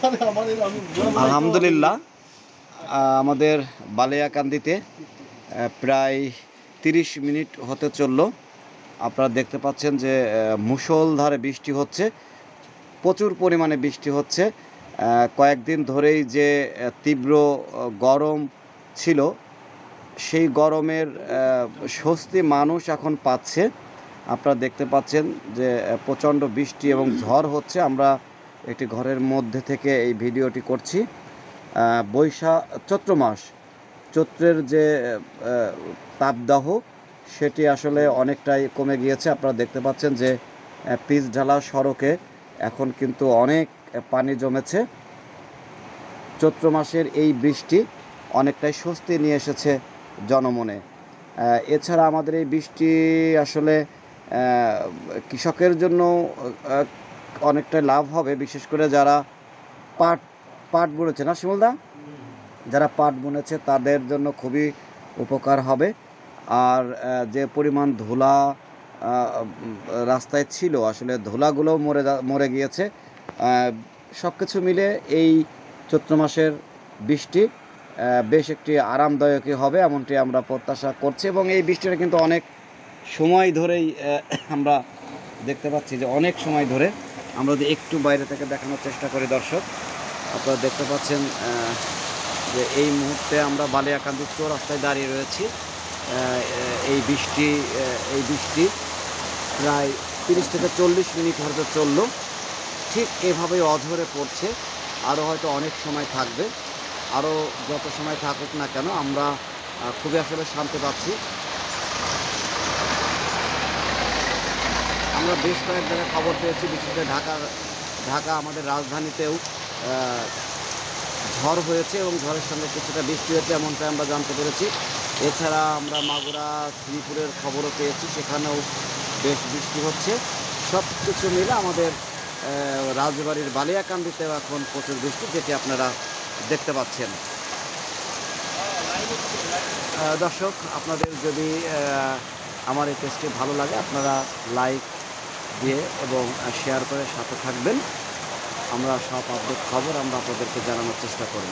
আলহামদুলিল্লাহ আমাদের বালিয়াকান্দিতে প্রায় 30 মিনিট হতে চললো। আপনারা দেখতে পাচ্ছেন যে মুষলধারে বৃষ্টি হচ্ছে, প্রচুর পরিমাণে বৃষ্টি হচ্ছে। কয়েকদিন ধরেই যে তীব্র গরম ছিল, সেই গরমের স্বস্তি মানুষ এখন পাচ্ছে। আপনারা দেখতে পাচ্ছেন যে প্রচণ্ড বৃষ্টি এবং ঝড় হচ্ছে। আমরা একটি ঘরের মধ্যে থেকে এই ভিডিওটি করছি। চৈত্র মাস, চৈত্রের যে তাপদাহ সেটি আসলে অনেকটাই কমে গিয়েছে। আপনারা দেখতে পাচ্ছেন যে পিচ ঢালা সড়কে এখন কিন্তু অনেক পানি জমেছে। চৈত্র মাসের এই বৃষ্টি অনেকটাই স্বস্তি নিয়ে এসেছে জনমনে। এছাড়া আমাদের এই বৃষ্টি আসলে কৃষকের জন্য অনেকটাই লাভ হবে, বিশেষ করে যারা পাট বুনেছে না শিমুলদা, যারা পাট বুনেছে তাদের জন্য খুবই উপকার হবে। আর যে পরিমাণ ধুলা রাস্তায় ছিল, আসলে ধুলাগুলোও মরে গিয়েছে। সব কিছু মিলে এই চৈত্র মাসের বৃষ্টি বেশ একটি আরামদায়কই হবে এমনটি আমরা প্রত্যাশা করছি। এবং এই বৃষ্টিটা কিন্তু অনেক সময় ধরেই আমরা দেখতে পাচ্ছি যে অনেক সময় ধরে। আমরা যদি একটু বাইরে থেকে দেখানোর চেষ্টা করি দর্শক, আপনারা দেখতে পাচ্ছেন যে এই মুহূর্তে আমরা বালিয়াকান্দি চৌরাস্তায় দাঁড়িয়ে রয়েছি। এই বৃষ্টি প্রায় 30 থেকে 40 মিনিট হয়তো চললো। ঠিক এভাবেই অঝরে পড়ছে, আরও হয়তো অনেক সময় থাকবে। আরও যত সময় থাকুক না কেন আমরা খুবই আসলে শান্তি পাচ্ছি। আমরা বেশ কয়েক জায়গায় খবর পেয়েছি, বিশেষ করে ঢাকা আমাদের রাজধানীতেও ঝড় হয়েছে এবং ঝড়ের সঙ্গে কিছুটা বৃষ্টি হয়েছে এমনটা আমরা জানতে পেরেছি। এছাড়া আমরা মাগুরা শ্রীপুরের খবরও পেয়েছি, সেখানেও বেশ বৃষ্টি হচ্ছে। সব কিছু মিলে আমাদের রাজবাড়ির বালিয়াকান্দিতেও এখন প্রচুর বৃষ্টি, যেটি আপনারা দেখতে পাচ্ছেন। দর্শক, আপনাদের যদি আমার এই পেজটি ভালো লাগে আপনারা লাইক দিয়ে এবং শেয়ার করে সাথে থাকবেন। আমরা সব আপডেট খবর আমরা আপনাদেরকে জানানোর চেষ্টা করব।